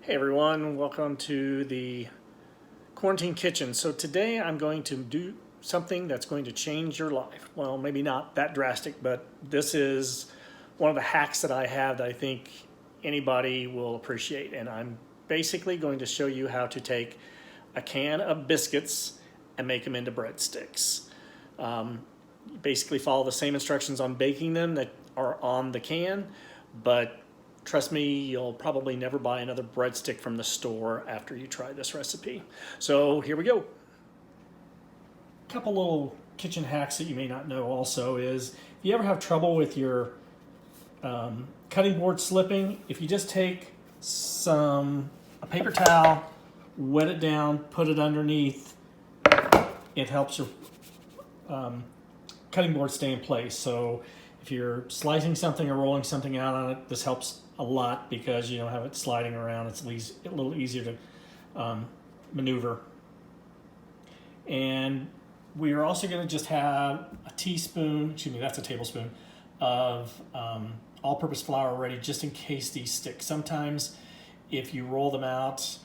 Hey everyone, welcome to the quarantine kitchen. So today I'm going to do something that's going to change your life. Well, maybe not that drastic, but this is one of the hacks that I have that I think anybody will appreciate. And I'm basically going to show you how to take a can of biscuits and make them into breadsticks. Basically follow the same instructions on baking them that are on the can, but trust me, you'll probably never buy another breadstick from the store after you try this recipe. So here we go. A couple little kitchen hacks that you may not know also is, if you ever have trouble with your cutting board slipping, if you just take a paper towel, wet it down, put it underneath, it helps your cutting board stay in place. So if you're slicing something or rolling something out on it, this helps a lot because you don't have it sliding around. It's a little easier to maneuver. And we are also going to just have a tablespoon of all-purpose flour ready just in case these stick. Sometimes if you roll them out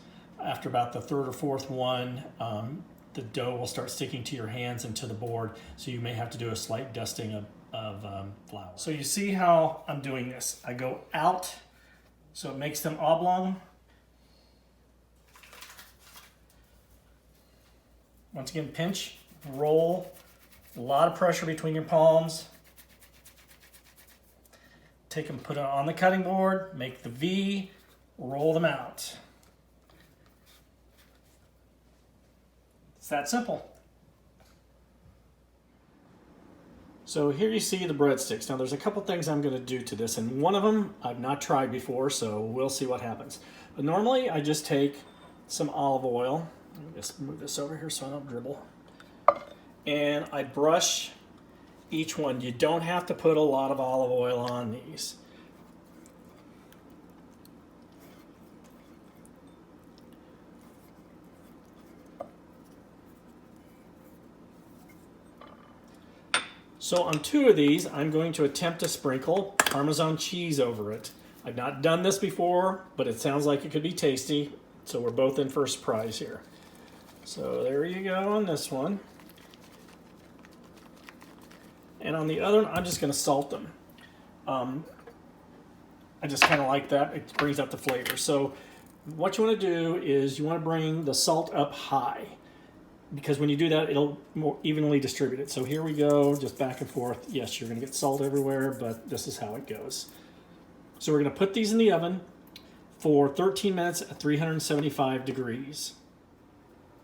after about the third or fourth one, the dough will start sticking to your hands and to the board, so you may have to do a slight dusting of flour. So you see how I'm doing this. I go out so it makes them oblong. Once again, pinch, roll, a lot of pressure between your palms. Take them, put it on the cutting board, make the V, roll them out. It's that simple. So here you see the breadsticks. Now there's a couple things I'm going to do to this, and one of them I've not tried before, so we'll see what happens. But normally I just take some olive oil. Let me just move this over here so I don't dribble. And I brush each one. You don't have to put a lot of olive oil on these. So on two of these, I'm going to attempt to sprinkle Parmesan cheese over it. I've not done this before, but it sounds like it could be tasty, so we're both in for a surprise here. So there you go on this one. And on the other one, I'm just going to salt them. I just kind of like that. It brings out the flavor. So what you want to do is you want to bring the salt up high, because when you do that, it'll more evenly distribute it. So here we go, just back and forth. Yes, you're going to get salt everywhere, but this is how it goes. So we're going to put these in the oven for 13 minutes at 375 degrees.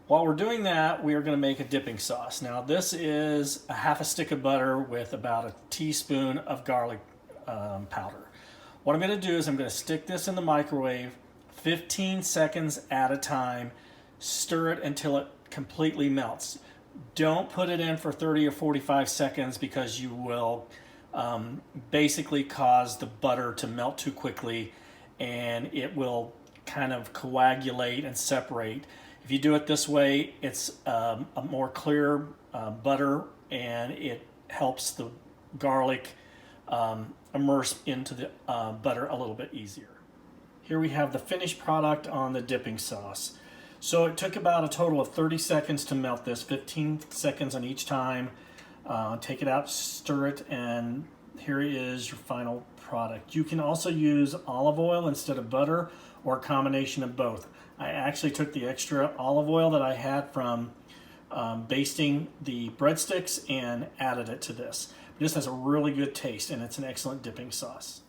While we're doing that, we are going to make a dipping sauce. Now this is a half a stick of butter with about a teaspoon of garlic powder. What I'm going to do is I'm going to stick this in the microwave 15 seconds at a time, stir it until it completely melts. Don't put it in for 30 or 45 seconds because you will basically cause the butter to melt too quickly and it will kind of coagulate and separate. If you do it this way, it's a more clear butter and it helps the garlic immerse into the butter a little bit easier. Here we have the finished product on the dipping sauce. So it took about a total of 30 seconds to melt this, 15 seconds on each time. Take it out, stir it, and here is your final product. You can also use olive oil instead of butter, or a combination of both. I actually took the extra olive oil that I had from basting the breadsticks and added it to this. This has a really good taste and it's an excellent dipping sauce.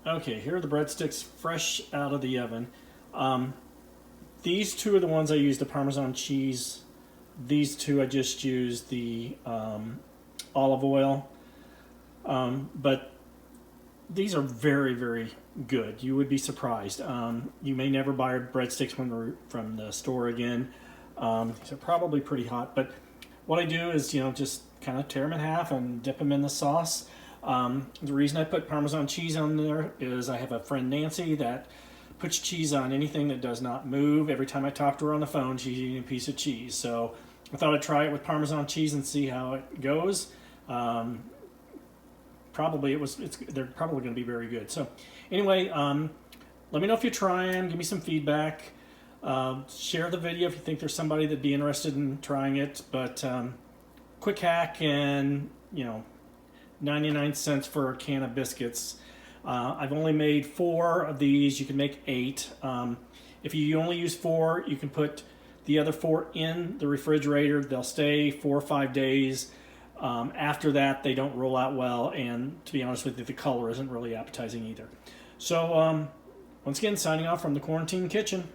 Okay, here are the breadsticks fresh out of the oven. These two are the ones I used the Parmesan cheese. These two I just used the olive oil. But these are very, very good. You would be surprised. You may never buy breadsticks from the store again. These are probably pretty hot, but what I do is, just kind of tear them in half and dip them in the sauce. The reason I put Parmesan cheese on there is I have a friend, Nancy, that puts cheese on anything that does not move. Every time I talk to her on the phone, she's eating a piece of cheese. So I thought I'd try it with Parmesan cheese and see how it goes. They're probably going to be very good. So anyway, let me know if you try them. Give me some feedback. Share the video if you think there's somebody that'd be interested in trying it. But quick hack, and 99 cents for a can of biscuits. I've only made 4 of these. You can make 8. If you only use 4, you can put the other 4 in the refrigerator. They'll stay 4 or 5 days. After that, they don't roll out well, and to be honest with you, the color isn't really appetizing either. So once again, signing off from the Quarantine Kitchen.